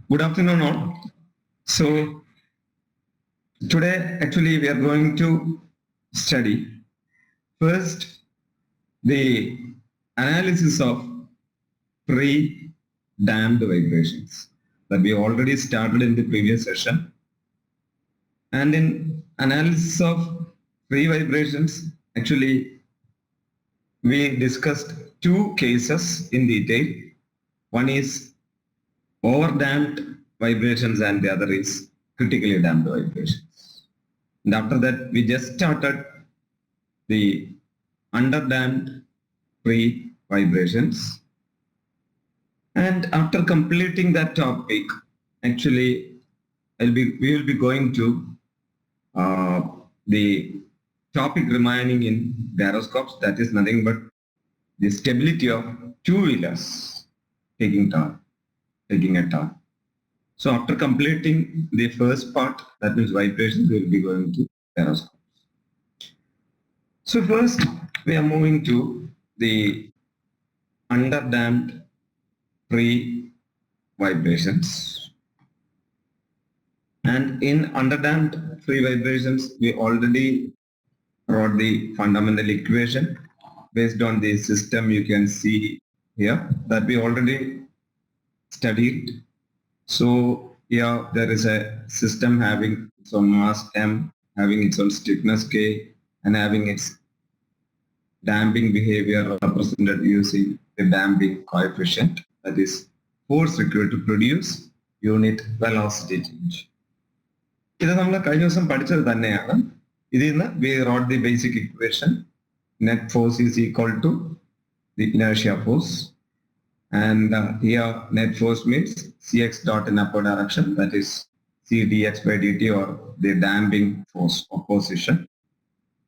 Good afternoon, all. So, today actually we are going to study first the analysis of pre-damped vibrations that we already started in the previous session. And in analysis of pre-vibrations, actually we discussed two cases in detail. One is over-damped vibrations and the other is critically damped vibrations. And after that, we just started the underdamped pre-vibrations. And after completing that topic, actually, we will be going to the topic remaining in gyroscopes. That is nothing but the stability of two-wheelers taking a turn. So after completing the first part, that means vibrations, we will be going to gyroscopes. So first, we are moving to the underdamped pre-vibrations. And in underdamped pre-vibrations, we already wrote the fundamental equation based on the system you can see here that we already studied. So here there is a system having its own mass m, having its own stiffness k, and having its damping behavior represented using the damping coefficient, that is force required to produce unit velocity change. ഇത് നമ്മൾ കഴിഞ്ഞ ദിവസം പഠിച്ചത് തന്നെയാണ്. ഇതിൽ നിന്ന് we wrote the basic equation. Net force is equal to the inertia force. And here net force means Cx dot in upward direction, that is C dx by dt, or the damping force opposition.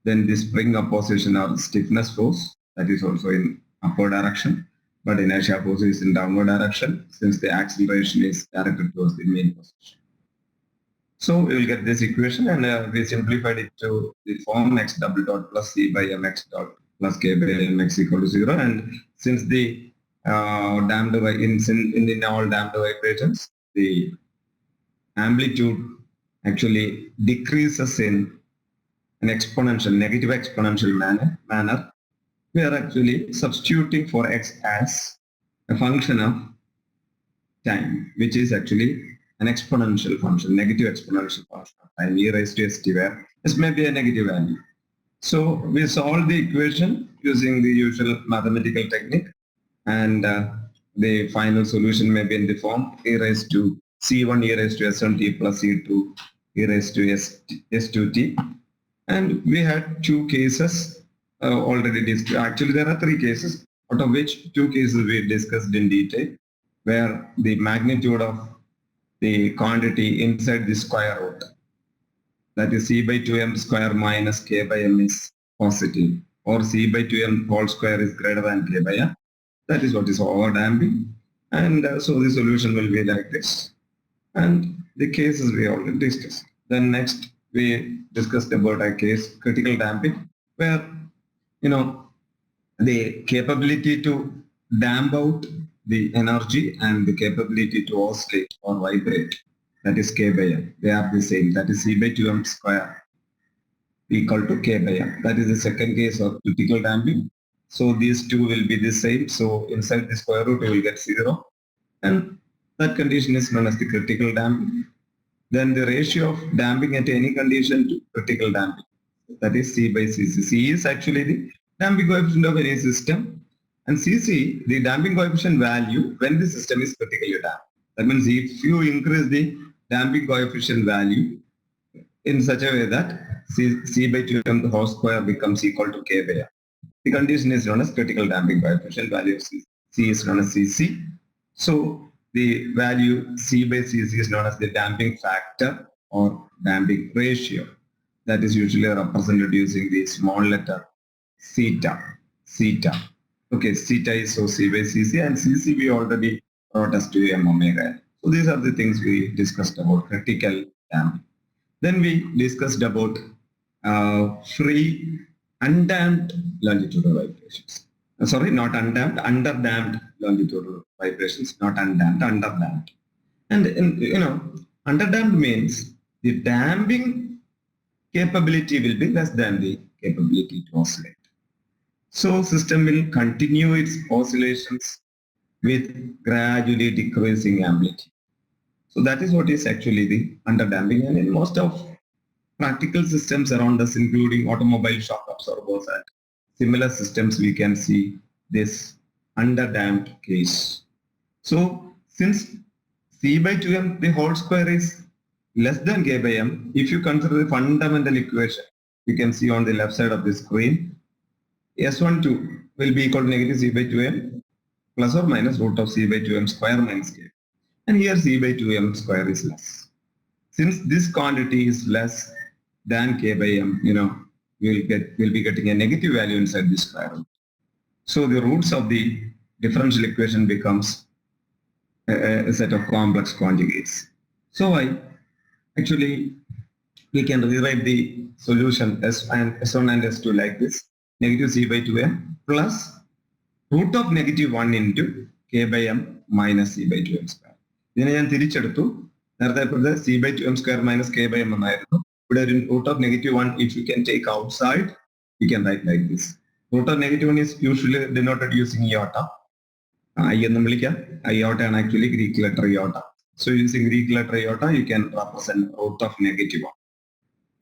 Then the spring opposition or stiffness force, that is also in upward direction, but inertia force is in downward direction since the acceleration is directed towards the main position. So we will get this equation, and we simplified it to the form x double dot plus c by mx dot plus k by mx equal to 0. And since the damped in all damped vibrations, the amplitude actually decreases in an exponential, negative exponential manner. We are actually substituting for x as a function of time, which is actually an exponential function, negative exponential function of time, e raised to st, where s may be a negative value. So we solve the equation using the usual mathematical technique, and the final solution may be in the form e raised to c1 e raised to s1t plus c2 e raised to s2t. And we had two cases already discussed. Actually, there are three cases, out of which two cases we discussed in detail, where the magnitude of the quantity inside the square root, that is c by 2m square minus k by m, is positive, or c by 2m whole square is greater than k by m. That is what is overdamping. And so the solution will be like this. And the cases we already discussed. Then next, we discussed about a case, critical damping, where, the capability to damp out the energy and the capability to oscillate or vibrate, that is k by m, they are the same. That is c by 2m square equal to k by m. That is the second case of critical damping. So these two will be the same. So inside the square root, you will get 0. And that condition is known as the critical damping. Then the ratio of damping at any condition to critical damping, that is C by Cc. C is actually the damping coefficient of any system, and Cc, the damping coefficient value when the system is critically damped. That means if you increase the damping coefficient value in such a way that C by 2m the whole square becomes equal to k by m, the condition is known as critical damping coefficient. Value of C is known as Cc. So the value C by Cc is known as the damping factor or damping ratio. That is usually represented using the small letter theta. Okay, theta is so C by Cc, and Cc we already wrote as 2m omega. So these are the things we discussed about critical damping. Then we discussed about free undamped longitudinal vibrations. Sorry, not undamped, underdamped longitudinal vibrations, not undamped, underdamped. And underdamped means the damping capability will be less than the capability to oscillate. So system will continue its oscillations with gradually decreasing amplitude. So that is what is actually the underdamping. And in most of practical systems around us, including automobile shock absorbers and similar systems, we can see this underdamped case. So since C by 2m the whole square is less than k by m, if you consider the fundamental equation, you can see on the left side of the screen, S12 will be equal to negative C by 2m plus or minus root of C by 2m square minus k. And here C by 2m square is less. Since this quantity is less than k by m, we'll be getting a negative value inside this square root. So the roots of the differential equation becomes a set of complex conjugates. So actually we can rewrite the solution S1 and S2 like this: negative C by 2m plus root of negative 1 into k by m minus C by 2m square. ഇതിനെ ഞാൻ തിരിച്ചെടുത്തു. നേരത്തെ C by 2m square minus k by m എന്നായിരുന്നു. ഇവിടെ ഒരു root of negative 1 if you can take outside, you can write like this. Root of negative 1 is usually denoted using iota. I എന്നും വിളിക്കാം. Iota ആണ് actually Greek letter iota. So using Greek letter iota, you can represent root of negative 1.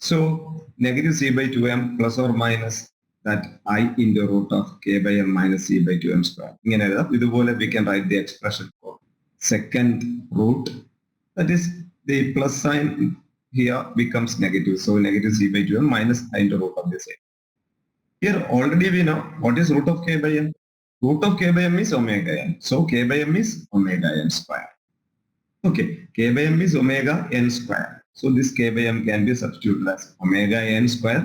So negative C by 2m plus or minus that I into root of k by m minus C by 2m square. ഇങ്ങനെ എഴുതാം. ഇതുപോലെ we can write the expression for second root. That is the plus sign here becomes negative. So negative C by 2m minus I into root of the same. Here already we know what is root of k by m. Root of k by m is omega n. So k by m is omega n square. Okay, k by m is omega n square. So this k by m can be substituted as omega n square.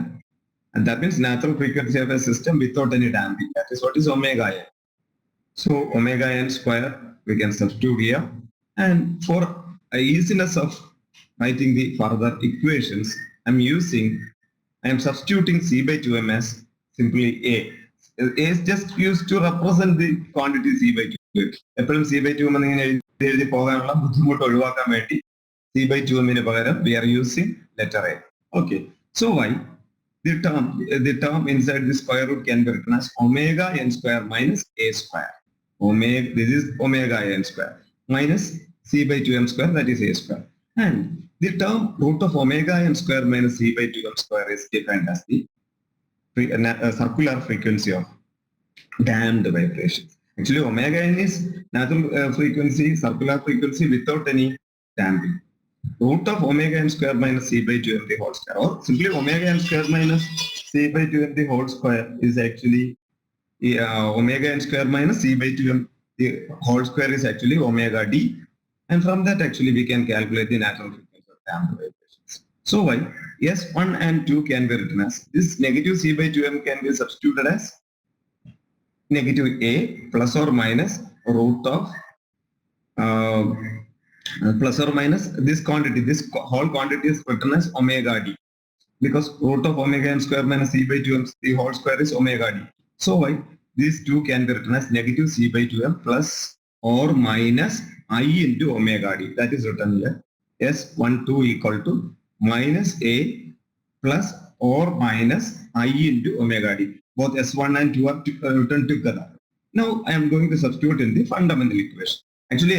And that means natural frequency of a system without any damping. That is what is omega n. So omega n square we can substitute here. And for easiness of writing the further equations, I am substituting C by 2m as simply A. A is just used to represent the quantity C by 2m. എപ്പോഴും C by 2m എന്നിങ്ങനെ എഴുതി പോകാനുള്ള ബുദ്ധിമുട്ട് ഒഴിവാക്കാൻ വേണ്ടി C by 2m പകരം we are using letter A. Okay. So why? The term inside the square root can be written as omega n square minus A square. This is omega n square minus C by 2m square, that is A square. And the term root of omega n square minus C by 2m square is defined as the circular frequency of damped vibrations. Actually, omega n is natural frequency, circular frequency without any damping. Root of omega n square minus C by 2m the whole square, or simply omega n square minus C by 2m the whole square is actually omega n square minus C by 2m the whole square is actually omega d. And from that actually we can calculate the natural frequency of damped vibrations. So why? S1 and 2 can be written as this negative C by 2m can be substituted as negative A plus or minus root of plus or minus this quantity. This whole quantity is written as omega d, because root of omega n square minus C by 2m the whole square is omega d. So why? These two can be written as negative C by 2m plus or minus I into omega d. That is written here. S12 equal to minus A plus or minus I into omega d. Both S1 and 2 are written together. Now I am going to substitute in the fundamental equation. Actually,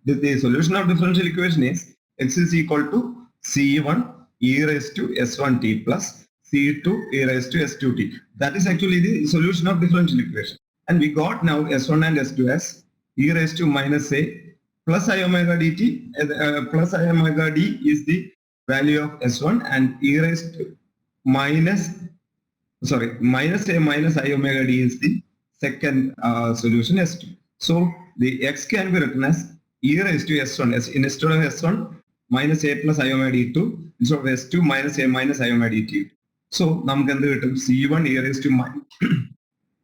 the solution of differential equation is x is equal to C1 e raised to S1t plus C2 e raised to S2t. That is actually the solution of differential equation. And we got now S1 and S2 as e raised to minus A plus I omega dt. Plus I omega d is the value of S1, and e raised to minus A minus I omega d is the second solution S2. So the x can be written as e raised to S1 instead of S1 minus A plus I omega d2 instead of S2 minus A minus I omega dt. So നമുക്ക് എന്ത് കിട്ടും? C1 e raised to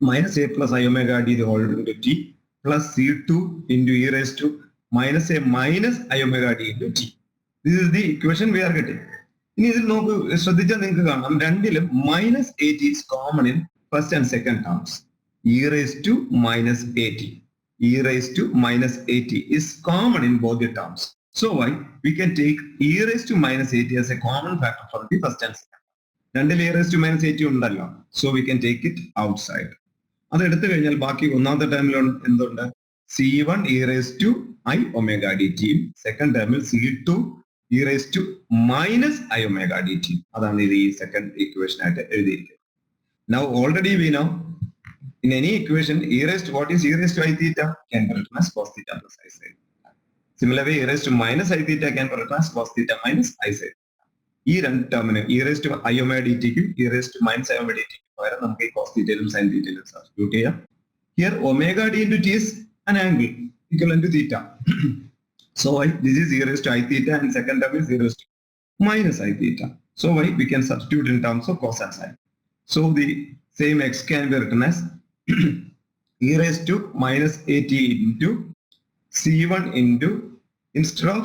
minus A plus I omega d the whole into t plus C2 into e raised to minus A minus I omega d into t. This is the equation we are getting. ഇനി ഇതിൽ നോക്ക് ശ്രദ്ധിച്ചാൽ നിങ്ങൾക്ക് കാണാം രണ്ടിലും minus 80 is common in first and second terms. E raised to minus 80. E raised to minus 80 is common in both the terms. So why? We can take e raised to minus 80 as a common factor from the first and second. രണ്ടിൽ e raised to minus 80 ഉണ്ടല്ലോ. So we can take it outside. അത് എടുത്തു കഴിഞ്ഞാൽ ബാക്കി ഒന്നാമത്തെ ടേമിൽ എന്തുണ്ട്? C1 e raised to I omega dt. Second ടേമിൽ C2 e raised to minus I omega dt. അതാണ് ഇത് ഈ സെക്കൻഡ് ഇക്വേഷൻ ആയിട്ട് എഴുതിയിരിക്കുന്നത്. Now already we know in any equation e raised to what is e raised to I theta can be written as cos theta plus I sin. Similarly, e raised to minus I theta can be written as cos theta minus I sin. ഈ രണ്ട് ടേമിന് e raised to I omega dt ക്കും e raised to minus I omega dt ക്കും പകരം നമുക്ക് ഈ cos theta-യിലും sin theta-യിലും substitute ചെയ്യാം. Here omega d into t is an angle equivalent to theta. So this is e raised to I theta and second term is e raised to minus I theta. So we can substitute in terms of cos and sin. So the same x can be written as e raised to minus 80 into C1 into, instead of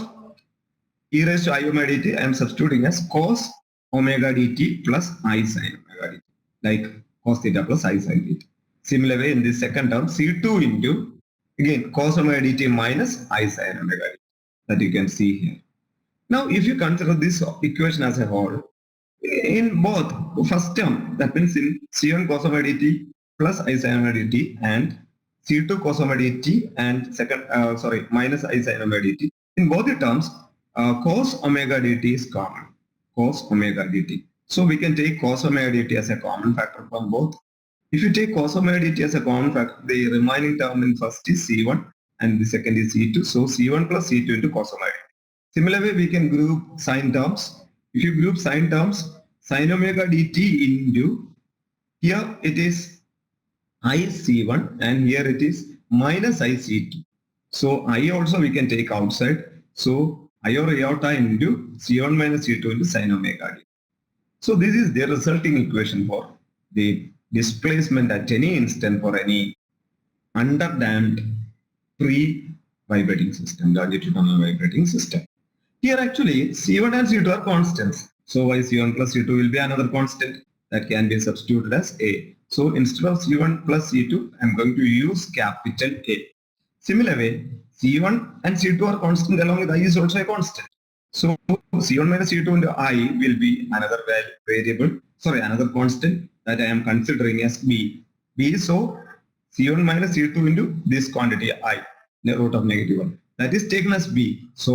e raised to I omega dt, I am substituting as cos omega dt plus I sin omega dt, like cos theta plus I sin theta. Similarly, in this second term, C2 into, again, cos omega dt minus I sin omega dt, that you can see here. Now, if you consider this equation as a whole, in both first term, that means in C1 cos omega dt plus I sin omega dt and C2 cos omega dt and second, minus I sin omega dt. In both the terms, cos omega dt is common. Cos omega dt. So we can take cos omega dt as a common factor from both. If you take cos omega dt as a common factor, the remaining term in first is C1 and the second is C2. So C1 plus C2 into cos omega dt. Similarly, we can group sine terms. If you group sine terms, sin omega dt into, here it is I C1 and here it is minus I C2. So I also we can take outside. So I or iota into C1 minus C2 into sin omega d. So this is the resulting equation for the displacement at any instant for any underdamped pre-vibrating system, longitudinal vibrating system. Here actually C1 and C2 are constants. So why C1 plus C2 will be another constant that can be substituted as A. So instead of C1 plus C2, I am going to use capital A. Similarly, C1 and C2 are constant along with I is also a constant. So C1 minus C2 into I will be another variable, another constant that I am considering as B. So C1 minus C2 into this quantity I, the root of -1. That is taken as B. So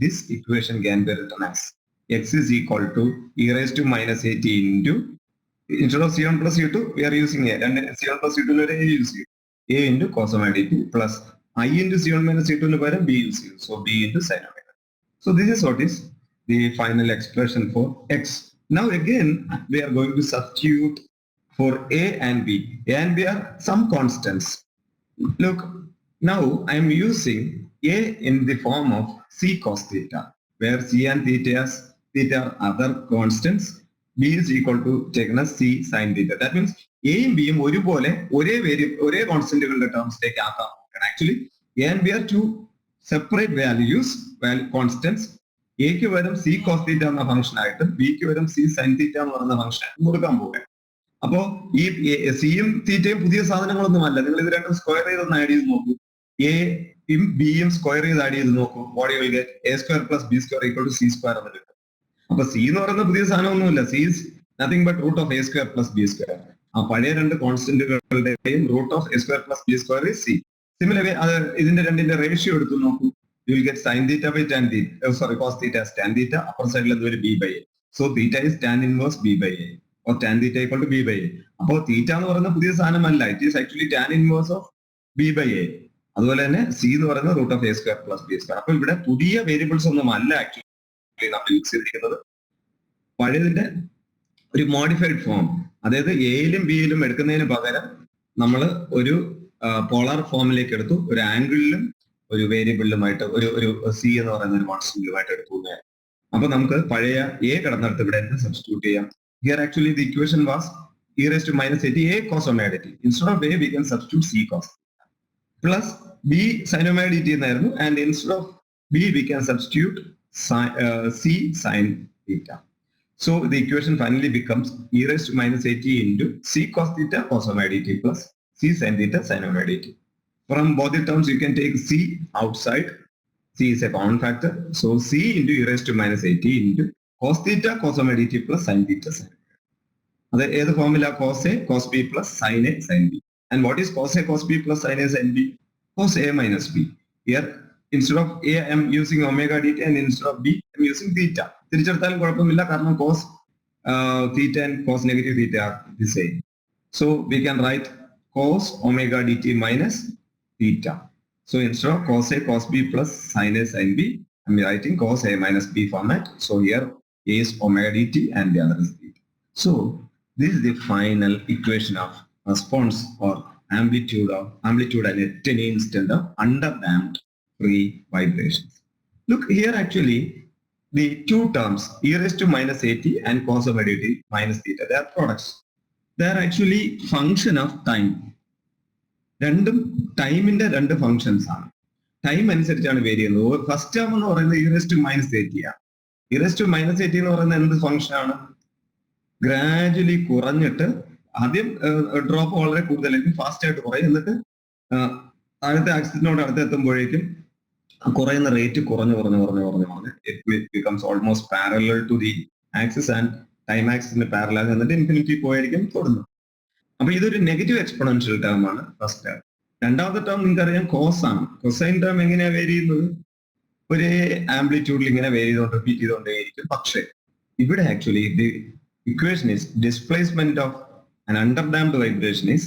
this equation can be written as x is equal to e raised to minus 80 into, instead of C1 plus C2, we are using A. And C1 plus C2 A use A into cos omega dt plus I into C1 minus C2 B use U. So B into sin omega. So this is what is the final expression for x. Now again, we are going to substitute for A and B. A and B are some constants. Look, now I am using A in the form of C cos theta, where C and theta are other constants. B is equal to taken as C sin theta. That means A and B ഒരുപോലെ ഒരേ കോൺസ്റ്റന്റുകളുടെ ടേംസിലേക്ക് ആക്കാം. Actually, A and B are two separate constants. A ക്ക് വരും C cos theta എന്ന function ആയിട്ടും B ക്ക് വരും C sin theta എന്ന് പറയുന്ന ഫംഗ്ഷൻ ആയിട്ടും കൊടുക്കാൻ പോവുക. അപ്പോ ഈ സിയും തീറ്റയും പുതിയ സാധനങ്ങളൊന്നും അല്ല. നിങ്ങൾ ഇത് രണ്ടും സ്ക്വയർ ചെയ്തൊന്ന് ആഡ് ചെയ്ത് നോക്കൂ. എയും ബിയും സ്ക്വയർ ചെയ്ത് ആഡ് ചെയ്ത് നോക്കൂ. What you will get A square plus B square equal to C square എന്ന് കിട്ടും. അപ്പൊ സി എന്ന് പറയുന്ന പുതിയ സാധനമൊന്നുമില്ല. C is nothing but root of A square plus B square. ആ പഴയ രണ്ട് കോൺസ്റ്റന്റുകളുടെയും root of A square plus B square is C. Similarly, ഇതിന്റെ രണ്ടിന്റെ റേഷ്യോ എടുത്ത് നോക്കൂ. You will get sin theta by tan theta. Cos theta as tan theta. Upper side is B by A. So theta is tan inverse B by A. Or tan theta equal to B by A. അപ്പോൾ തീറ്റ എന്ന് പറയുന്ന പുതിയ സാധനമല്ല. It is actually tan inverse of B by A. അതുപോലെ തന്നെ C എന്ന് പറയുന്ന root of A square plus B square. അപ്പോൾ ഇവിടെ പുതിയ വേരിയബിൾസ് ഒന്നും അല്ല ആക്ച്വലി നമ്മൾ യൂസ് ചെയ്തിരിക്കുന്നത്. പഴയതിന്റെ ഒരു മോഡിഫൈഡ് ഫോം, അതായത് എയിലും ബിയിലും എടുക്കുന്നതിന് പകരം നമ്മൾ ഒരു പോളാർ ഫോമിലേക്ക് എടുത്തു. ഒരു ആംഗിളിലും ഒരു വേരിയബിളിലുമായിട്ട് ഒരു സി എന്ന് പറയുന്ന ഒരു കോൺസ്റ്റന്റുമായിട്ട് എടുത്തു. അപ്പൊ നമുക്ക് പഴയ എ കിടന്നിടത്ത് ഇവിടെ സബ്സ്റ്റിറ്റ്യൂട്ട് ചെയ്യാം. Here actually the equation was e raised to minus 80 A cos omega dt. Instead of A we can substitute C cos plus B sin omega dt എന്നായിരുന്നു. And instead of B we can substitute C sin theta. So the equation finally becomes e raised to minus 80 into C cos theta cos omega dt plus C sin theta sin omega dt. From both the terms you can take C outside. C is a common factor. So C into e raised to minus at into cos theta cos omega dt plus sin theta sin. The formula cos A cos B plus sin A sin B. And what is cos A cos B plus sin A sin B? Cos A minus B. Here, instead of A, I am using omega dt, and instead of B, I am using theta. തിരിച്ചെടുത്താലും കുഴപ്പമില്ല, കാരണം cos theta and cos negative theta are the same. So we can write cos omega dt minus theta. So instead of cos A cos B plus sin A sin B, I am writing cos A minus B format. So here A is omega dt and the other is theta. So this is the final equation of response or amplitude at any instant of underdamped free vibrations. Look here, actually the two terms e raised to minus at and cos omega dt minus theta, they are products. They are actually function of time. രണ്ടും ടൈമിന്റെ രണ്ട് functions ആണ്. Time അനുസരിച്ചാണ് vary ചെയ്യുന്നത്. First term എന്ന് പറയുന്നത് e raised to minus at ആണ്. e raised to minus at എന്ന് പറയുന്നത് എന്ത് ഫംഗ്ഷൻ ആണ്? ഗ്രാജുവലി കുറഞ്ഞിട്ട് ആദ്യം ഡ്രോപ്പ് വളരെ കൂടുതലായിരിക്കും, ഫാസ്റ്റ് ആയിട്ട് കുറയും, എന്നിട്ട് അടുത്ത ആക്സിസിനോട് അടുത്തെത്തുമ്പോഴേക്കും കുറയുന്ന റേറ്റ് കുറഞ്ഞു it becomes almost parallel to the axis and time ആക്സിസിന് പാരലൽ, എന്നിട്ട് ഇൻഫിനിറ്റി പോയിരിക്കും തൊടുന്നു. അപ്പൊ ഇതൊരു നെഗറ്റീവ് എക്സ്പോണൻഷ്യൽ ടേം ആണ് ഫസ്റ്റ് ടേം. രണ്ടാമത്തെ ടേം നിങ്ങൾക്കറിയാം കോസ് ആണ്. കൊസൈൻ ടേം എങ്ങനെയാ വേരി ചെയ്യുന്നത്? ഒരേ ആംപ്ലിറ്റ്യൂഡിൽ ഇങ്ങനെ വേരി ചെയ്തുകൊണ്ട് റിപ്പീറ്റ് ചെയ്തുകൊണ്ടേയിരിക്കും. പക്ഷേ ഇവിടെ actually the equation is displacement of an underdamped vibration is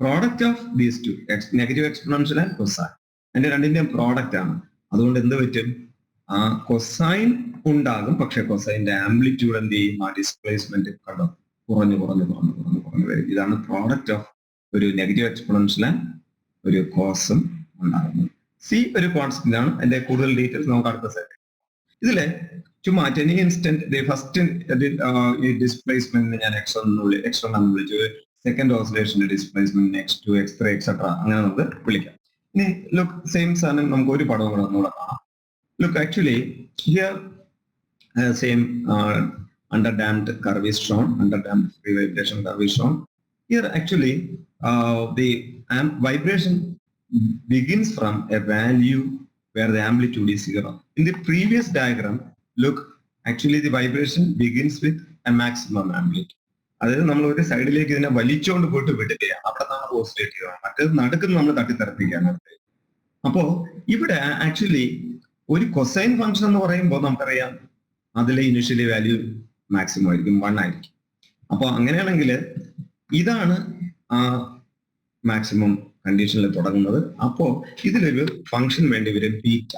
product of these two, negative exponential and cosine. അതിന്റെ രണ്ടിന്റെയും പ്രോഡക്റ്റ് ആണ്. അതുകൊണ്ട് എന്ത് പറ്റും? ആ കൊസൈൻ ഉണ്ടാകും, പക്ഷെ കൊസൈന്റെ ആംപ്ലിറ്റ്യൂഡ് എന്ത് ചെയ്യും? ആ ഡിസ്പ്ലേസ്മെന്റ് കണ്ടോ കുറഞ്ഞു വരും. ഇതാണ് പ്രോഡക്റ്റ് ഓഫ് ഒരു നെഗറ്റീവ് എക്സ്പോണൻഷ്യൽ ആൻഡ് ഒരു കോസും ഉണ്ടാകുന്നത്. സി ഒരു കോൺസ്റ്റന്റ് ആണ്. അതിന്റെ കൂടുതൽ ഡീറ്റെയിൽസ് നമുക്ക് അടുത്ത സെറ്റ്. ഇതിലെ ചുമ്മാ അറ്റ് എനി ഇൻസ്റ്റന്റ് ഫസ്റ്റ് ഡിസ്പ്ലേസ്മെന്റിന് ഞാൻ x1 എന്ന് വിളിച്ചു, second ഓസിലേഷന്റെ displacement x2 x3 etcetera അങ്ങനെ നമുക്ക് വിളിക്കാം. ഇനി ലുക്ക് സെയിം സാധനം നമുക്ക് ഒരു പടവും കൂടെ ഒന്നുകൂടെ കാണാം. Look actually here same underdamped curve is shown, underdamped free vibration curve is shown. Here actually the vibration begins from a value where the amplitude is 0. In the previous diagram, look, actually the vibration begins with a maximum amplitude. അതായത് നമ്മൾ ഒരു സൈഡിലേക്ക് ഇതിനെ വലിച്ചുകൊണ്ട് പോയിട്ട് വിടുകയാണ്, അവിടെ നിന്നാണ് ഓസിലേറ്റ് ചെയ്യുക, മറ്റേത് നടുക്കുന്ന നമ്മൾ തട്ടിത്തെറിപ്പിക്കുകയാണ്. അപ്പോ ഇവിടെ ആക്ച്വലി ഒരു കൊസൈൻ ഫംഗ്ഷൻ എന്ന് പറയുമ്പോൾ നമുക്കറിയാം അതിലെ ഇനിഷ്യലി വാല്യൂ മാക്സിമം ആയിരിക്കും, 1 ആയിരിക്കും. അപ്പൊ അങ്ങനെയാണെങ്കിൽ ഇതാണ് ആ മാക്സിമം കണ്ടീഷനിൽ തുടങ്ങുന്നത്. അപ്പോ ഇതിലൊരു ഫംഗ്ഷൻ വേണ്ടി വരും തീറ്റ.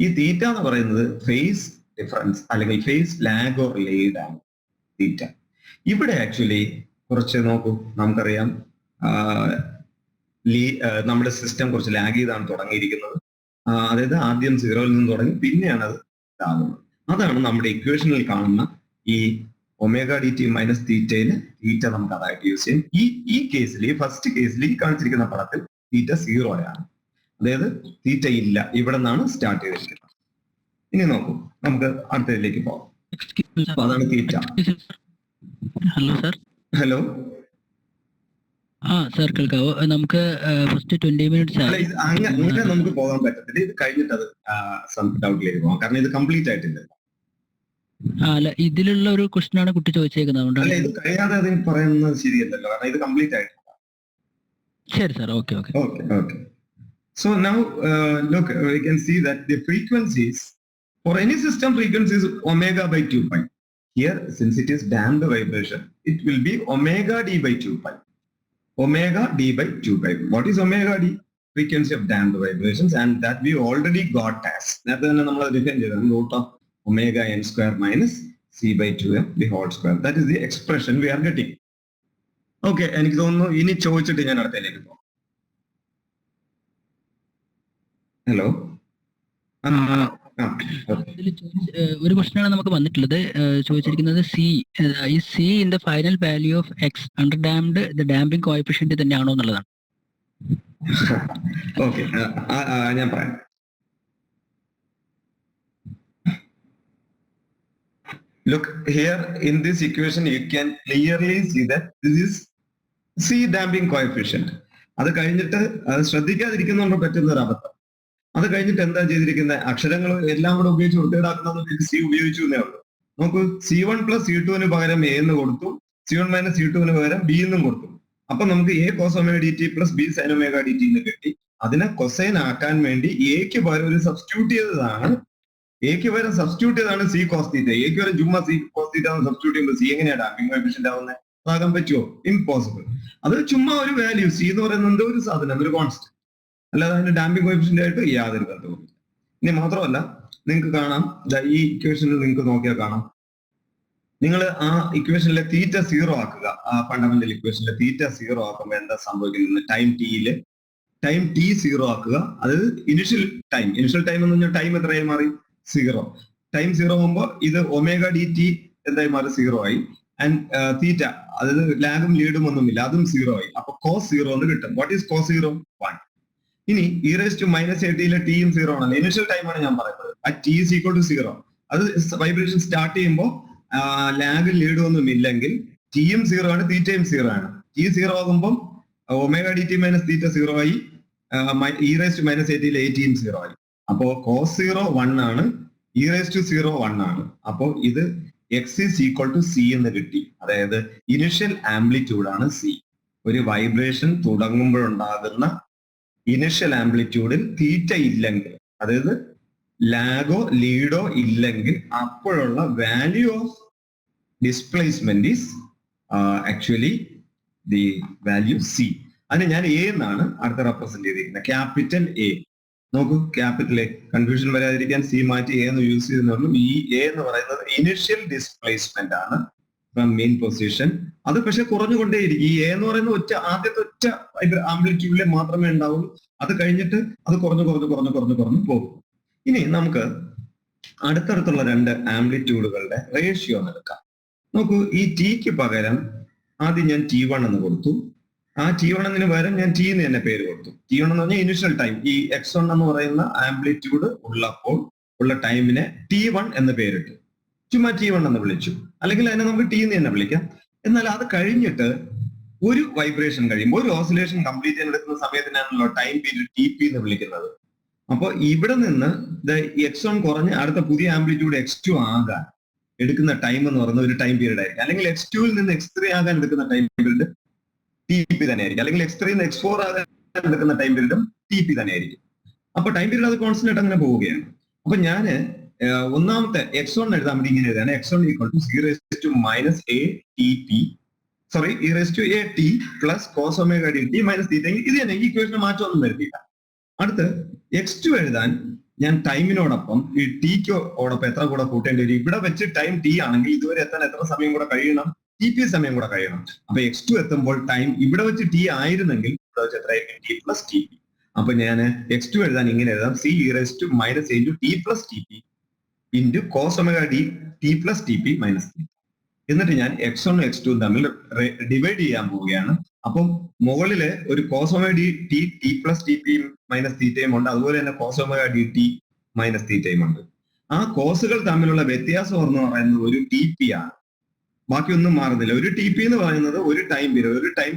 ഈ തീറ്റ എന്ന് പറയുന്നത് ഫേസ് ഡിഫറൻസ് അല്ലെങ്കിൽ ഫേസ് ലാഗ് ഓർ ലേഡ് ആണ് തീറ്റ. ഇവിടെ ആക്ച്വലി കുറച്ച് നോക്കൂ, നമുക്കറിയാം നമ്മുടെ സിസ്റ്റം കുറച്ച് ലാഗ് ചെയ്താണ് തുടങ്ങിയിരിക്കുന്നത്. അതായത് ആദ്യം 0-ൽ നിന്ന് തുടങ്ങി പിന്നെയാണ് അത് ഇതാകുന്നത്. അതാണ് നമ്മുടെ ഇക്വേഷനിൽ കാണുന്ന ഈ ഒമേഗ ഡി ടി മൈനസ് തീറ്റയില് തീറ്റ നമുക്ക് അതായിട്ട് യൂസ് ചെയ്യും. ഈ കേസിൽ, ഈ ഫസ്റ്റ് കേസിൽ ഈ കാണിച്ചിരിക്കുന്ന പടത്തിൽ തീറ്റ 0 ആണ്. അതായത് തീറ്റ ഇല്ല, ഇവിടെ നിന്നാണ് സ്റ്റാർട്ട് ചെയ്തിരിക്കുന്നത്. ഇനി നോക്കൂ, നമുക്ക് അടുത്തതിലേക്ക് പോകാം. അപ്പൊ അതാണ് theta. Hello sir. Hello sir കേൾക്കാവോ? നമുക്ക് ഫസ്റ്റ് 20 മിനിറ്റ്സ് അങ്ങനെ നമുക്ക് പോകാൻ പറ്റത്തില്ല. ഇത് കഴിഞ്ഞിട്ട് അത് ഡൗട്ടിലേക്ക് പോകാം, കാരണം ഇത് കംപ്ലീറ്റ് ആയിട്ടില്ല. അല്ല, ഇതിലുള്ള ഒരു ക്വസ്റ്റ്യൻ ആണ് കുട്ടി ചോദിച്ചേക്കുന്നത്, അതുകൊണ്ടാണ്. ഇത് കഴിയാതെ അത് പറയുന്നത് ശരിയല്ലല്ലോ, കാരണം ഇത് കംപ്ലീറ്റ് ആയിട്ടില്ല. ശരി sir, okay. So now look, we can see that the frequencies for any system frequency is omega by 2 pi. Here, since it is damped vibration, it will be omega d by 2 pi. Omega d by 2 pi. What is omega d? Frequency of damped vibrations, and that we already got as. That then we define root of omega n square minus c by 2m the whole square. That is the expression we are getting. Okay, എനിക്ക് തോന്നുന്നു ഇനി ചോദിച്ചിട്ട് ഞാൻ അടുത്തതിലേക്ക് പോകാം. Hello, ഒരു question ആണ് നമുക്ക് വന്നിട്ടുള്ളത്. ചോദിച്ചിരിക്കുന്നത് C in the final value of X under damned the damping coefficient തന്നെയാണോ എന്നുള്ളതാണ്. ഓക്കെ, ഞാൻ പറയാം. Look here in this equation you can clearly see that this is C damping coefficient. അത് കഴിഞ്ഞിട്ട് അത് ശ്രദ്ധിക്കാതിരിക്കുന്നുണ്ടോ പറ്റുന്ന ഒരു അബദ്ധം. അത് കഴിഞ്ഞിട്ട് എന്താ ചെയ്തിരിക്കുന്നത്, അക്ഷരങ്ങൾ എല്ലാം കൂടെ ഉപയോഗിച്ച് വൃത്തികേടാക്കുന്നത് സി ഉപയോഗിച്ചു എന്നേ ഉള്ളൂ. നോക്കൂ, C1 പ്ലസ് C2 പകരം എ എന്ന് കൊടുത്തു, C1 മൈനസ് C2 പകരം ബി എന്നും കൊടുത്തു. അപ്പൊ നമുക്ക് A cos omega D T plus B sine omega D T എന്ന് കിട്ടി. അതിനെ കൊസൈൻ ആക്കാൻ വേണ്ടി എക്ക് പകരം ഒരു സബ്സ്റ്റിറ്റ്യൂട്ട് ചെയ്തതാണ് സി കോസ് തീറ്റ. എക്ക് വരെ ചുമ്മാ സി കോസ് തീറ്റ സബ്സ്റ്റിറ്റ്യൂട്ട് ചെയ്യുമ്പോൾ സി എങ്ങനെയാ ഡാമ്പിംഗ് കോഎഫിഷ്യന്റ് ആവുന്നത്? ആകാൻ പറ്റുമോ? ഇംപോസിബിൾ. അത് ചുമ്മാ ഒരു വാല്യൂ, സി എന്ന് പറയുന്നത് ഒരു സാധനം, ഒരു കോൺസ്റ്റന്റ്, അല്ലാതെ അതിന്റെ ഡാമ്പിംഗ് കോഎഫിഷ്യന്റ് ആയിട്ട് യാതൊരു ബന്ധവും. ഇനി മാത്രമല്ല, നിങ്ങൾക്ക് കാണാം, ഈ ഇക്വേഷനിൽ നിങ്ങൾക്ക് നോക്കിയാൽ കാണാം, നിങ്ങൾ ആ ഇക്വേഷനിലെ തീറ്റ സീറോ ആക്കുക. ആ ഫണ്ടമെന്റൽ ഇക്വേഷനിലെ തീറ്റ സീറോ ആക്കുമ്പോൾ എന്താ സംഭവിക്കുന്നത്? ടൈം ടി സീറോ ആക്കുക. അത് ഇനിഷ്യൽ ടൈം എന്ന് പറഞ്ഞാൽ ടൈം എത്രയായി മാറി? സീറോ. ടൈം സീറോ ആകുമ്പോൾ ഇത് ഒമേഗ ഡി ടി എന്തായി മാറി? സീറോ ആയി. ആൻഡ് തീറ്റ, അതായത് ലാഗും ലീഡും ഒന്നുമില്ല, അതും സീറോ ആയി. അപ്പൊ കോസ് സീറോ എന്ന് കിട്ടും. What is cos zero? 1. ഇനി e raise to minus a ടിയിലെ ടിയും സീറോ ആണല്ലോ, ഇനിഷ്യൽ ടൈം ആണ് ഞാൻ പറയുന്നത്. ആ t is equal to zero. അത് വൈബ്രേഷൻ സ്റ്റാർട്ട് ചെയ്യുമ്പോൾ ലാഗും ലീഡും ഒന്നും ഇല്ലെങ്കിൽ ടിയും സീറോ ആണ്, തീറ്റയും സീറോ ആണ്. ടി സീറോ ആകുമ്പോൾ omega D t minus theta zero ആയി, e raise to minus a ടിയിലെ എ ടിയും സീറോ ആയി. അപ്പോ കോസ് സീറോ 1 ആണ്, ഇ റൈസ് ടു സീറോ 1 ആണ്. അപ്പോ ഇത് X is equal to C എന്ന് കിട്ടി. അതായത് ഇനിഷ്യൽ ആംപ്ലിറ്റ്യൂഡ് ആണ് സി. ഒരു വൈബ്രേഷൻ തുടങ്ങുമ്പോഴുണ്ടാകുന്ന ഇനിഷ്യൽ ആംപ്ലിറ്റ്യൂഡിൽ തീറ്റ ഇല്ലെങ്കിൽ, അതായത് ലാഗോ ലീഡോ ഇല്ലെങ്കിൽ, അപ്പോഴുള്ള value of displacement is actually the value C. അതിന് ഞാൻ എ എന്നാണ് അടുത്ത റെപ്രസെന്റ് ചെയ്തിരിക്കുന്നത്, ക്യാപിറ്റൽ എ. നോക്കൂ, ക്യാപിറ്റൽ എ, കൺഫ്യൂഷൻ വരാതിരിക്കാൻ സി മാറ്റി എ എന്ന് യൂസ് ചെയ്യുന്നുള്ളൂ. ഈ എ എന്ന് പറയുന്നത് ഇനിഷ്യൽ ഡിസ്പ്ലേസ്മെന്റ് ആണ് ഫ്രം മെയിൻ പൊസിഷൻ. അത് പക്ഷെ കുറഞ്ഞുകൊണ്ടേയിരിക്കും. ഈ എ എന്ന് പറയുന്ന ആദ്യത്തെ ഒറ്റ ആംപ്ലിറ്റ്യൂഡിൽ മാത്രമേ ഉണ്ടാവുള്ളൂ. അത് കഴിഞ്ഞിട്ട് അത് കുറഞ്ഞു പോകും. ഇനി നമുക്ക് അടുത്തടുത്തുള്ള രണ്ട് ആംപ്ലിറ്റ്യൂഡുകളുടെ റേഷ്യോ എന്ന് എടുക്കാം. നോക്കൂ, ഈ ടിക്ക് പകരം ആദ്യം ഞാൻ T1 എന്ന് കൊടുത്തു. ആ T1 എന്നതിന് പകരം ഞാൻ ടി എന്ന് തന്നെ പേര് കൊടുത്തു. T1 എന്ന് പറഞ്ഞാൽ ഇനിഷ്യൽ ടൈം. ഈ X1 എന്ന് പറയുന്ന ആംപ്ലിറ്റ്യൂഡ് ഉള്ളപ്പോൾ ഉള്ള ടൈമിനെ T1 എന്ന് പേരിട്ടു. ചുമ്മാ T1 എന്ന് വിളിച്ചു, അല്ലെങ്കിൽ അതിനെ നമുക്ക് ടി എന്ന് തന്നെ വിളിക്കാം. എന്നാൽ അത് കഴിഞ്ഞിട്ട് ഒരു വൈബ്രേഷൻ കഴിയുമ്പോൾ, ഒരു ഓസിലേഷൻ കംപ്ലീറ്റ് ചെയ്യാൻ എടുക്കുന്ന സമയത്തിനാണല്ലോ ടൈം പീരീഡ് TP എന്ന് വിളിക്കുന്നത്. അപ്പോൾ ഇവിടെ നിന്ന് X1 കുറഞ്ഞ് അടുത്ത പുതിയ ആംപ്ലിറ്റ്യൂഡ് X2 ആകാൻ എടുക്കുന്ന ടൈം എന്ന് പറയുന്നത് ഒരു ടൈം പീരീഡ് ആയിരിക്കും. അല്ലെങ്കിൽ X2 നിന്ന് X3 ആകാൻ എടുക്കുന്ന ടൈം പീരീഡ് TP തന്നെയായിരിക്കും. അല്ലെങ്കിൽ X3 നിന്ന് X4 ആകാൻ എടുക്കുന്ന ടൈം പീരീഡും TP തന്നെയായിരിക്കും. അപ്പൊ ടൈം പീരീഡ് അത് കോൺസ്റ്റന്റ് ആയിട്ട് അങ്ങനെ പോവുകയാണ്. അപ്പൊ ഞാന് ഒന്നാമത്തെ X1 എഴുതാൻ വേണ്ടി ഇങ്ങനെ എഴുതാണ്, X1 equal to e raised to minus a tp, sorry e raised to a t plus cos omega dt minus theta. ഇത് തന്നെ, ഈ ഇക്വേഷന് മാറ്റമൊന്നും വരുത്തിയില്ല. അടുത്ത് X2 എഴുതാൻ ഞാൻ ടൈമിനോടൊപ്പം ഈ ടിക്കോടൊപ്പം എത്ര കൂടെ കൂട്ടേണ്ടി വരും? ഇവിടെ വെച്ച് ടൈം ടി ആണെങ്കിൽ ഇതുവരെ എത്താൻ എത്ര സമയം കൂടെ കഴിയണം? TP സമയം കൂടെ കഴിയണം. അപ്പൊ X2 എത്തുമ്പോൾ ടൈം ഇവിടെ വെച്ച് ടി ആയിരുന്നെങ്കിൽ ഇവിടെ വെച്ച് എത്രയായിരിക്കും? T plus TP. അപ്പൊ ഞാൻ X2 എഴുതാൻ ഇങ്ങനെ എഴുതാം, c e raised to minus a into t plus TP into cos omega d t plus TP minus തീറ്റ. എന്നിട്ട് ഞാൻ X1 X2 തമ്മിൽ ഡിവൈഡ് ചെയ്യാൻ പോവുകയാണ്. അപ്പം മുകളില് ഒരു cos omega d t plus TP minus തീറ്റയും ഉണ്ട്, അതുപോലെ തന്നെ cos omega dt മൈനസ് തീറ്റയും ഉണ്ട്. ആ കോസുകൾ തമ്മിലുള്ള വ്യത്യാസം എന്ന് പറയുന്നത് ഒരു TP ആണ്, ബാക്കിയൊന്നും മാറുന്നില്ല. ഒരു TP എന്ന് പറയുന്നത് ഒരു time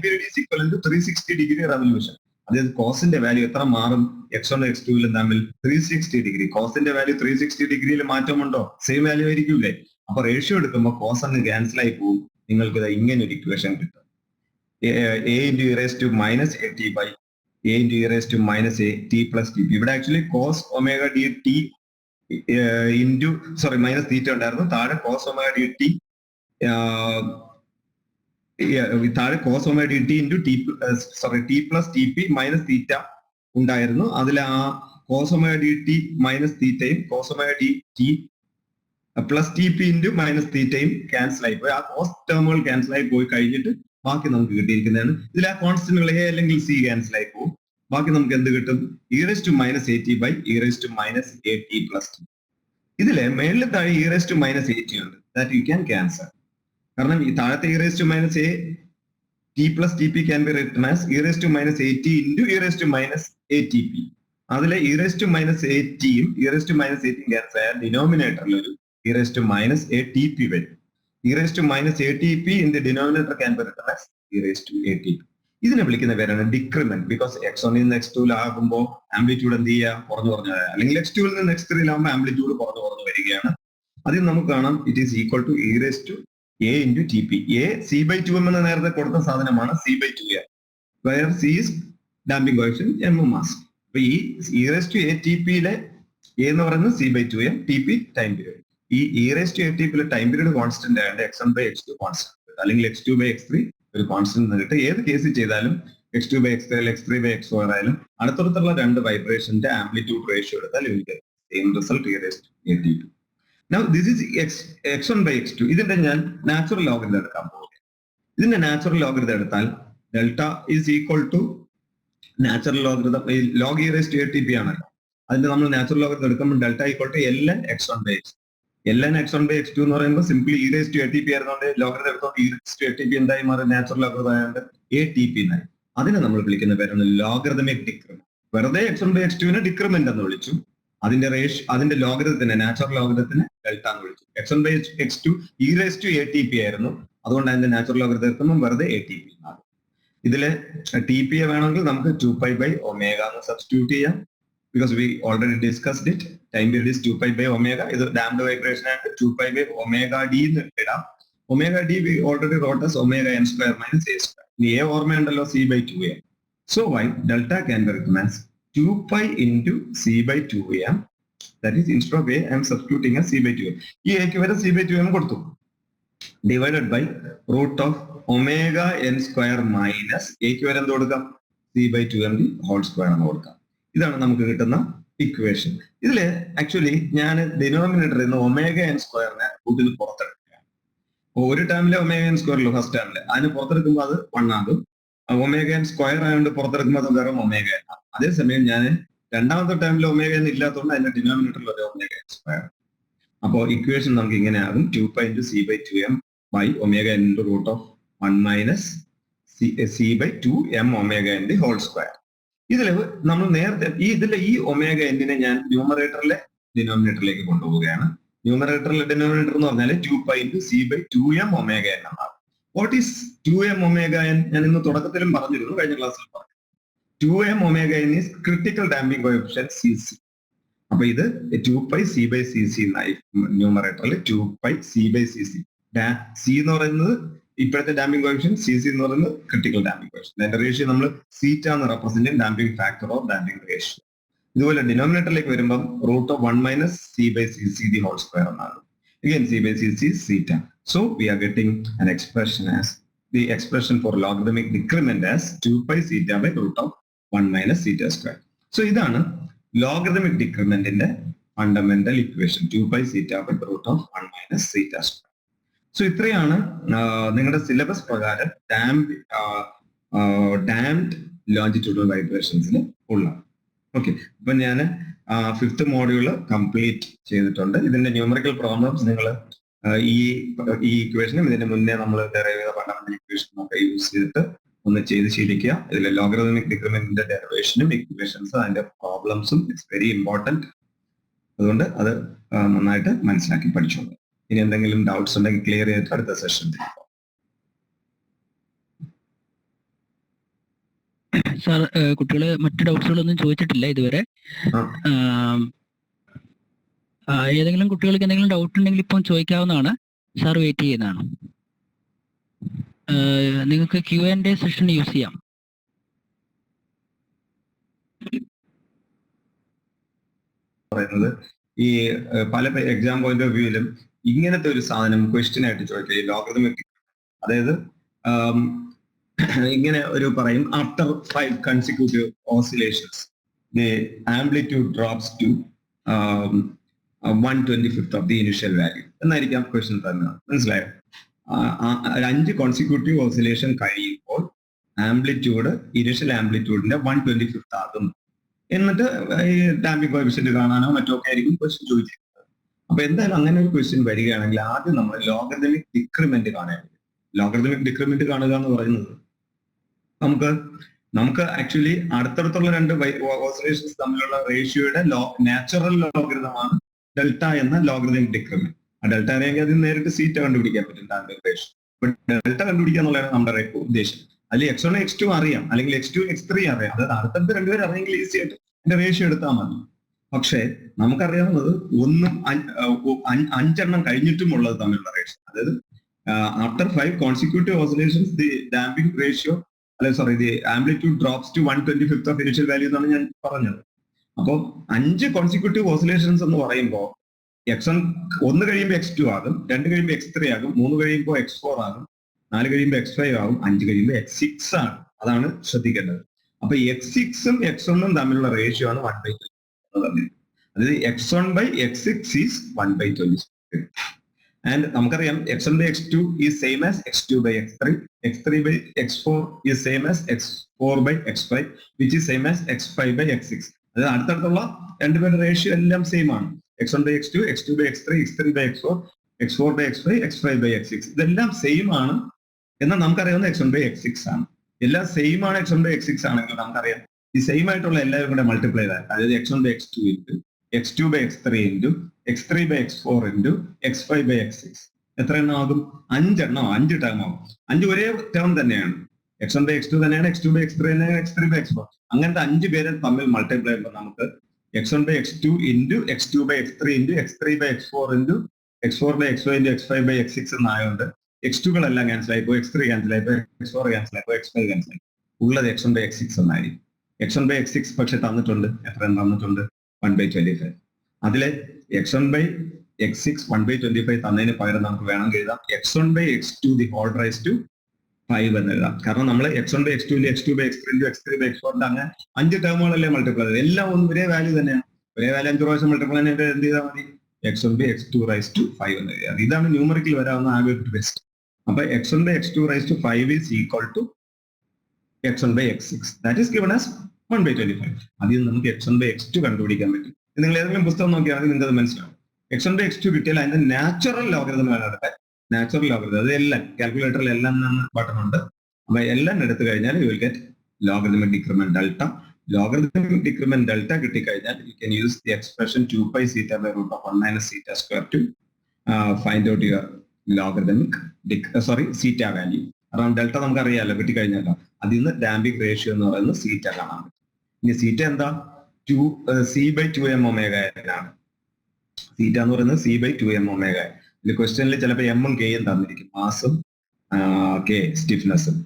period is equal to 360 degree revolution. അതായത് കോസിന്റെ വാല്യൂ എത്ര മാറും X1 X2 തമ്മിൽ? 360 ഡിഗ്രി. കോസിന്റെ വാല്യൂ 360 ഡിഗ്രിയിൽ മാറ്റമുണ്ടോ? Same value ആയിരിക്കൂലേ? അപ്പൊ റേഷ്യോ എടുക്കുമ്പോൾ കോസ് അങ്ങ് ക്യാൻസൽ ആയി പോകും. നിങ്ങൾക്ക് ഇങ്ങനെ ഒരു ഇക്വേഷൻ കിട്ടും, a into e raised to minus at by a into e raised to minus a t plus TP. ഇവിടെ actually cos omega dt into minus theta ഉണ്ടായിരുന്നു, താഴെ cos omega dt താഴെ cos omega dt into t plus TP minus theta ഉണ്ടായിരുന്നു. അതിൽ ആ cos omega dt minus തീറ്റയും cos omega dt plus TP into minus തീറ്റയും cancel ആയി പോയി. ആ കോസ്റ്റ് ടേമുകൾ ക്യാൻസൽ ആയി പോയി കഴിഞ്ഞിട്ട് ബാക്കി നമുക്ക് കിട്ടിയിരിക്കുന്നതാണ്. ഇതിൽ ആ കോൺസ്റ്റന്റുകൾ A അല്ലെങ്കിൽ C ക്യാൻസൽ ആയി പോകും. ബാക്കി നമുക്ക് എന്ത് കിട്ടും? e raised to minus at by e raised to minus at plus t. ഇതിലെ മേളിൽ താഴെ e raised to minus at ഉണ്ട്, ദാറ്റ് യു ക്യാൻ ക്യാൻസൽ. കാരണം ഈ താഴത്തെ e raised to minus a t plus TP can be written as e raised to minus at into e raised to minus atp. അതിലെ e raised to minus at യും e raised to minus at cancel ആയ ഡിനോമിനേറ്ററിൽ ഒരു e raised to minus atp വരും. e raised to minus atp in the denominator can be written as e raised to atp. ഇതിനെ വിളിക്കുന്ന പേരാണ് decrement. Because x1 നിന്ന് x2 amplitude എന്ത് ചെയ്യുക, കുറഞ്ഞു കുറഞ്ഞു, അല്ലെങ്കിൽ x2 നിന്ന് x3 ആംപ്ലിറ്റ്യൂഡ് കുറഞ്ഞു കുറഞ്ഞു വരികയാണ്. അതിൽ നമുക്ക് കാണാം it is equal to e raised to a into tp. a c/2m എന്ന് നേരത്തെ കൊടുത്ത സാധനമാണ് c/2m, where c is damping coefficient, m mass. അപ്പൊ ഈ e raised to a tp യിലെ a എന്ന് പറയുന്നത് c/2m, tp ടൈം പീരീഡ്. ഈ e raised to a tp യിലെ ടൈം പീരീഡ് കോൺസ്റ്റന്റ് ആയതുകൊണ്ട് x1/x2 കോൺസ്റ്റന്റ്, അല്ലെങ്കിൽ x2/x3 ഒരു കോൺസ്റ്റന്റ് കിട്ടും. ഏത് കേസിൽ ചെയ്താലും x2/x3 അല്ലെങ്കിൽ x3/x4 ആയാലും അടുത്തടുത്തുള്ള രണ്ട് വൈബ്രേഷന്റെ ആംപ്ലിറ്റ്യൂഡ് റേഷ്യോ എടുത്താൽ എനിക്ക് same result e raised to a tp. Now this is x1/x2. ഇതിന്റെ ഞാൻ നാച്ചുറൽ ലോഗരിതം എടുക്കാൻ പോകും. ഇതിന്റെ നാച്ചുറൽ ലോഗരിതം എടുത്താൽ delta is equal to natural logarithm log e raised to a tp ആണല്ലോ. അതിന്റെ നമ്മൾ നാച്ചുറൽ ലോഗരിതം എടുക്കുമ്പോൾ delta equal to ln x1/x2. ln x1/x2 എന്ന് പറയുമ്പോൾ simply e raised to a tp ആയിരുന്നോണ്ട് ലോഗരിതം എടുത്തോണ്ട് e raised to a tp എന്തായി മാറി, നാച്ചുറൽ ലോഗരിതം ആയതുകൊണ്ട് a tp എന്നായി. അതിനെ നമ്മൾ വിളിക്കുന്ന പേരാണ് ലോഗരിതമിക് ഡിക്രിമെന്റ്. വെറുതെ x1/x2 ഡിക്രിമെന്റ് എന്ന് വിളിച്ചു. അതിന്റെ ലോഗരിതത്തിന്, നാച്ചുറൽ ലോഗരിതത്തിന് ഡെൽറ്റ എന്ന് വിളിച്ചു. x1/x2 e raised to a tp ആയിരുന്നു, അതുകൊണ്ട് അതിന്റെ നാച്ചുറൽ ലോഗരിതം എടുക്കുമ്പോൾ വെറുതെ a tp എന്നാകും. ഇതില് tp വേണമെങ്കിൽ നമുക്ക് 2π/ω എന്ന് സബ്സ്റ്റിറ്റ്യൂട്ട് ചെയ്യാം. Because we already discussed it. Time period is 2π/ω. ഇത് ഡാംഡ് വൈബ്രേഷൻ ആയിട്ട് 2π/ωd എന്ന് ഇടാം. ωd we already rote as ωn² - a². ഇനി a ഓർമ്മയുണ്ടല്ലോ, c/2m. So why delta can be written as 2π into c/2m. That is, instead of a, I am substituting as c/2m. ഈ a വരെ c/2m കൊടുത്തു, divided by root of ωn² minus a വരെ എന്ത് കൊടുക്കാം, c/2m whole square എന്ന് കൊടുക്കാം. ഇതാണ് നമുക്ക് കിട്ടുന്ന ഇക്വേഷൻ. ഇതില് ആക്ച്വലി ഞാൻ ഡിനോമിനേറ്ററിൽ നിന്ന് ωn² കൂട്ടിൽ പുറത്തെടുക്കുകയാണ്. ഒരു ടേമിലെ ωn² ഫസ്റ്റ് ടേമില്, അതിന് പുറത്തെടുക്കുമ്പോൾ അത് 1 ആകും. ωn² ആയതുകൊണ്ട് പുറത്തെടുക്കുമ്പോൾ അത് വെറും ωn. അതേസമയം ഞാൻ രണ്ടാമത്തെ ടൈമിൽ ωn ഇല്ലാത്തതുകൊണ്ട് അതിന്റെ ഡിനോമിനേറ്ററിൽ ഒരു ωn². അപ്പോൾ ഇക്വേഷൻ നമുക്ക് ഇങ്ങനെ ആകും 2π into c/2m by ωn into root of 1 minus c/2m ωn whole square. ഇതിൽ നമ്മൾ നേരത്തെ ഇതിലെ ഈ ωn ഞാൻ ന്യൂമറേറ്ററിലെ ഡിനോമിനേറ്ററിലേക്ക് കൊണ്ടുപോവുകയാണ്. ന്യൂമറേറ്ററിലെ ഡിനോമിനേറ്റർ എന്ന് പറഞ്ഞാൽ 2π into c/2m ωn എന്നാണ്. What is 2m ωn? ഞാൻ ഇന്ന് തുടക്കത്തിലും പറഞ്ഞിരുന്നു, കഴിഞ്ഞ ക്ലാസ്സിൽ പറഞ്ഞു. 2m ωn is critical damping coefficient cc. അപ്പൊ ഇത് 2π c/cc എന്നായി ന്യൂമറേറ്ററിൽ. 2π c/cc. c എന്ന് പറയുന്നത് ഇപ്പോഴത്തെ ഡാമ്പിംഗ് കോഎഫിഷ്യന്റ്, cc എന്ന് പറയുന്നത് ക്രിട്ടിക്കൽ ഡാമ്പിംഗ് കോഎഫിഷ്യന്റ്. അതിന്റെ റേഷ്യോ നമ്മൾ സീറ്റ എന്ന് represent damping factor of damping ratio. ഇതുപോലെ ഡിനോമിനേറ്ററിലേക്ക് വരുമ്പോൾ root of 1 minus c/cc the whole square എന്നാണ്. Again c/cc is theta. So we are getting an expression as the expression for logarithmic decrement as 2π theta by root of 1 minus theta square. So ഇതാണ് logarithmic ഡിക്രിമെന്റിന്റെ fundamental equation, 2π theta by root of 1 minus theta square. So ഇത്രയാണ് നിങ്ങളുടെ syllabus പ്രകാരം damned longitudinal വൈബ്രേഷൻസിൽ ഉള്ളത്. Okay, അപ്പൊ ഞാൻ 5th module complete ചെയ്തിട്ടുണ്ട്. ഇതിന്റെ ന്യൂമറിക്കൽ പ്രോബ്ലംസ് നിങ്ങൾ ഈ ഇക്വേഷനും ഇതിന്റെ മുന്നേ നമ്മൾ ഡെറൈവ് ചെയ്ത ഫണ്ടമെന്റൽ ഇക്വേഷനും ഒക്കെ യൂസ് ചെയ്തിട്ട് ഒന്ന് ചെയ്ത് ശീലിക്കുക. ഇതിലെ ലോഗരിതമിക് ഡിക്രിമെന്റിന്റെ ഡെറിവേഷനും ഇക്വേഷൻസും അതിന്റെ പ്രോബ്ലംസും ഇറ്റ്സ് വെരി ഇമ്പോർട്ടന്റ്. അതുകൊണ്ട് അത് നന്നായിട്ട് മനസ്സിലാക്കി പഠിച്ചോളൂ. ഇനി എന്തെങ്കിലും ഡൗട്ട്സ് ഉണ്ടെങ്കിൽ ക്ലിയർ ചെയ്തിട്ട് അടുത്ത സെഷനിൽ സാർ, കുട്ടികള് മറ്റു ഡൗട്ട്സുകളൊന്നും ചോദിച്ചിട്ടില്ല ഇതുവരെ. ഏതെങ്കിലും കുട്ടികൾക്ക് എന്തെങ്കിലും ഡൗട്ട് ഉണ്ടെങ്കിൽ ഇപ്പം ചോദിക്കാവുന്നതാണ്. സാർ വെയിറ്റ് ചെയ്യുന്നതാണ്. നിങ്ങൾക്ക് Q&A സെഷൻ യൂസ് ചെയ്യാം. പറയുന്നത് ഈ പല എക്സാം പോയിന്റ് ഓഫ് വ്യൂവിലും ഇങ്ങനത്തെ ഒരു സാധനം ക്വസ്റ്റ്യൻ ആയിട്ട് ചോദിക്കുക, ഈ ലോഗരിതമിക്. അതായത് ഇങ്ങനെ ഒരു പറയും, after 5 consecutive oscillations the amplitude drops to 1/25 of the initial value എന്നായിരിക്കാം ക്വസ്റ്റ്യൻ തന്നെ. മനസ്സിലായോ? 5 consecutive oscillation കഴിയുമ്പോൾ ആംപ്ലിറ്റ്യൂഡ് ഇനിഷ്യൽ ആംപ്ലിറ്റ്യൂഡിന്റെ 1/25 ആകും. എന്നിട്ട് ഈ ഡാമ്പിംഗ് കോഎഫിഷ്യന്റ് കാണാനോ മറ്റോ ഒക്കെ ആയിരിക്കും ക്വസ്റ്റ്യൻ ചോദിച്ചിരിക്കുന്നത്. അപ്പൊ എന്തായാലും അങ്ങനെ ഒരു ക്വസ്റ്റ്യൻ വരികയാണെങ്കിൽ ആദ്യം നമ്മൾ ലോഗരിതമിക് ഡിക്രിമെന്റ് കാണാൻ. ലോഗരിതമിക് ഡിക്രിമെന്റ് കാണുക എന്ന് പറയുന്നത് നമുക്ക് ആക്ച്വലി അടുത്തടുത്തുള്ള രണ്ട് ഓസിലേഷൻസ് തമ്മിലുള്ള റേഷ്യോയുടെ നാച്ചുറൽ ലോഗരിതമാണ് ഡെൽറ്റ എന്ന ലോഗരിതമിക് ഡിക്രിമെന്റ്. ആ ഡെൽറ്റ അറിയാമെങ്കിൽ അതിന് നേരിട്ട് സീറ്റ കണ്ടുപിടിക്കാൻ പറ്റും ഡാമ്പിംഗ് റേഷ്യോ. ഡെൽറ്റ കണ്ടുപിടിക്കുക എന്നുള്ളതാണ് നമ്മുടെ ഉദ്ദേശം. അതിൽ x1 x2 അറിയാം, അല്ലെങ്കിൽ x2 x3 അറിയാം. അതായത് അടുത്തടുത്ത് രണ്ടുപേരും അറിയെങ്കിൽ ഈസി ആയിട്ട് എന്റെ റേഷ്യോ എടുത്താൽ മതി. പക്ഷേ നമുക്കറിയാവുന്നത് ഒന്നും അഞ്ചെണ്ണം കഴിഞ്ഞിട്ടും ഉള്ളത് തമ്മിലുള്ള റേഷ്യോ. അതായത് after 5 consecutive oscillations the damping ratio the amplitude drops to 1/25 of initial value എന്നാണ് ഞാൻ പറഞ്ഞത്. അപ്പോൾ 5 കോൺസിക്യൂട്ടീവ് ഓസിലേഷൻസ് എന്ന് പറയുമ്പോൾ x1 1 കഴിയുമ്പോൾ x2 ആകും, 2 കഴിയുമ്പോൾ x3 ആകും, 3 കഴിയുമ്പോൾ x4 ആകും, 4 കഴിയുമ്പോൾ x5 ആകും, 5 കഴിയുമ്പോൾ x6 ആകും. അതാണ് ശ്രദ്ധിക്കേണ്ടത്. അപ്പൊ x6ഉം x1ഉം തമ്മിലുള്ള റേഷ്യോ ആണ് 1/20. അതായത് x1 by x6 is 1/20. And നമുക്കറിയാം x1 by x2 is same as x2 by x3, x3 by x4 is same as x4 by x5, which is same as x5 by x6. അതായത് അടുത്തടുത്തുള്ള രണ്ടുപേരുടെ ratio എല്ലാം same ആണ്. x1 by x2, x2 by x3, x3 by x4, x4 by x5, x5 by x6. ഇതെല്ലാം same ആണ്. എന്നാൽ നമുക്കറിയാവുന്ന x1 by x6 ആണ്. എല്ലാം സെയിം ആണ് x1 by x6 ആണെങ്കിൽ നമുക്കറിയാം ഈ സെയിം ആയിട്ടുള്ള എല്ലാവരും കൂടെ മൾട്ടിപ്ലൈ ചെയ്താൽ, അതായത് x1 by x2 into x2 by x3 into x3 by x4 into x5 by x6 എത്ര എണ്ണം ആകും? 5 എണ്ണം, 5 ടേം ആകും. 5 ഒരേ ടേം തന്നെയാണ്. x1 by x2 തന്നെയാണ്, x2 by x3 തന്നെയാണ്, x3 by x4. അങ്ങനത്തെ 5 പേരെ തമ്മിൽ മൾട്ടിപ്ലൈ ചെയ്യുമ്പോൾ നമുക്ക് x1 by x2 into x2 by x3 into x3 by x4 into x4 by x5 into x5 by x6 എന്നായതുകൊണ്ട് x2കളെല്ലാം ക്യാൻസൽ ആയിപ്പോ, x3 ക്യാൻസൽ ആയിപ്പോ, x4 ക്യാൻസൽ ആയിപ്പോ, x5 ക്യാൻസൽ ആയി. ഉള്ളത് x1 by x6 എന്നായിരിക്കും. x1 by x6 പക്ഷെ തന്നിട്ടുണ്ട്, എത്ര തന്നിട്ടുണ്ട്? 1/25. അതിലെ x1 by x6 1/25 തന്നതിന് പകരം നമുക്ക് വേണമെങ്കിൽ എഴുതാം x1 by x2 the whole raised to 5 എന്ന് എഴുതാം. കാരണം നമ്മൾ x1 by x2 x2 by x3 x3 by x4 അങ്ങനെ 5 ടേമുകളല്ലേ മൾട്ടിപ്ലൈ ചെയ്തത്. എല്ലാം ഒരേ വാല്യൂ തന്നെയാണ്. ഒരേ വാല്യൂ 5 പ്രാവശ്യം മൾട്ടിപ്ലൈ ചെയ്തിട്ട് എന്ത് ചെയ്താൽ മതി? x1 by x2 raised to 5 എന്ന് എഴുതാം. ഇതാണ് ന്യൂമറിക്കൽ വരാവുന്ന ആകെ ഒരു ട്വിസ്റ്റ്. അപ്പൊ x1 by x2 raised to 5 is equal to x1 by x6. That is given as 1/25. അതിൽ നമുക്ക് x1 by x2 കണ്ടുപിടിക്കാൻ പറ്റും. നിങ്ങൾ ഏതെങ്കിലും പുസ്തകം നോക്കിയാണെങ്കിൽ നിങ്ങൾക്ക് അത് മനസ്സിലാവും. x1 by x2 കിട്ടിയാൽ അതിന്റെ നാച്ചുറൽ ലോഗരിതം എടുക്കാൻ. നാച്ചുറൽ ലോഗരിതം അത് എല്ലാം കാൽക്കുലേറ്ററിൽ എല്ലാം ബട്ടൺ ഉണ്ട്. അപ്പൊ എല്ലാം എടുത്തു കഴിഞ്ഞാൽ you will get logarithmic decrement delta. Logarithmic decrement delta കിട്ടിക്കഴിഞ്ഞാൽ you can use the expression 2π θ by root of 1 minus θ square to find out your logarithmic zeta value. Around delta നമുക്ക് അറിയാമല്ലോ, കിട്ടിക്കഴിഞ്ഞാലോ. അതിൽ നിന്ന് ഡാമ്പിംഗ് റേഷ്യോ എന്ന് പറയുന്നത് സീറ്റ കാണാൻ പറ്റും. ഇനി സീറ്റ എന്താ? c/2m ഒമേഗ ആണ്. സീറ്റ എന്ന് പറയുന്നത് c/2m ഒമേഗ. ഇതിൽ ക്വസ്റ്റ്യനിൽ ചിലപ്പോൾ എമ്മും കെയും തന്നിരിക്കും, മാസും കെ സ്റ്റിഫ്നെസ്സും.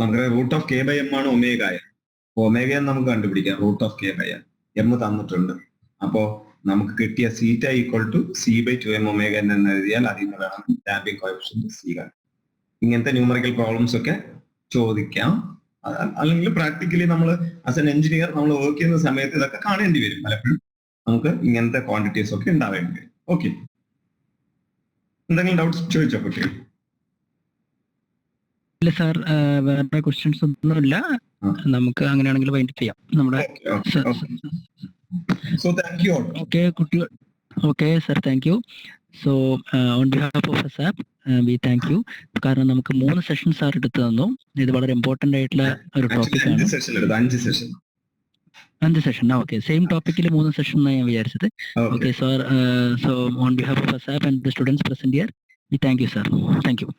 നമുക്കറിയാം റൂട്ട് ഓഫ് k/m ആണ് ഒമേഗ. ഒമേഗ നമുക്ക് കണ്ടുപിടിക്കാം റൂട്ട് ഓഫ് k/m. എം തന്നിട്ടുണ്ട്. അപ്പോ നമുക്ക് കിട്ടിയ സീറ്റ ഈക്വൽ ടു c/2m ഒമേഗ എന്ന് എഴുതിയാൽ അതിൽ നിന്ന് വേണം ഡാമ്പിംഗ് കോഎഫിഷ്യന്റ് സി കാണാൻ. ഇങ്ങനത്തെ ന്യൂമറിക്കൽ പ്രോബ്ലംസ് ഒക്കെ ചോദിക്കാം. അല്ലെങ്കിൽ പ്രാക്ടിക്കലി നമ്മൾ ആസ് എൻ എഞ്ചിനീയർ നമ്മൾ വർക്ക് ചെയ്യുന്ന സമയത്ത് ഇതൊക്കെ കാണേണ്ടി വരും. പലപ്പോഴും നമുക്ക് ഇങ്ങനത്തെ ക്വാണ്ടിറ്റീസ് ഒക്കെ ഉണ്ടാവേണ്ടി വരും. ഓക്കെ, എന്തെങ്കിലും ഡൗട്ട്സ് ചോദിച്ചോ കുട്ടികൾ? ഇല്ല സാർ, വേറെ ക്വസ്റ്റ്യൻസ് ഒന്നുമില്ല. നമുക്ക് അങ്ങനെയാണെങ്കിൽ വൈൻഡ് ചെയ്യാം നമ്മുടെ. So thank you all. Okay, കുട്ടികൾ. Okay sir, thank you. So on behalf of SAP V thank you. കാരണം നമുക്ക് 3 സെഷൻസ് സാർ എടുത്തു തന്നു. ഇത് വളരെ ഇമ്പോർട്ടന്റ് ആയിട്ടുള്ള ഒരു ടോപ്പിക് ആണ്. 5 സെഷൻ. ഓക്കെ, സെയിം ടോപ്പിക്കിൽ 3 സെഷൻ എന്നാണ് ഞാൻ വിചാരിച്ചത്. Okay sir, so on behalf of SAP and the students present here, V thank you sir. Thank you.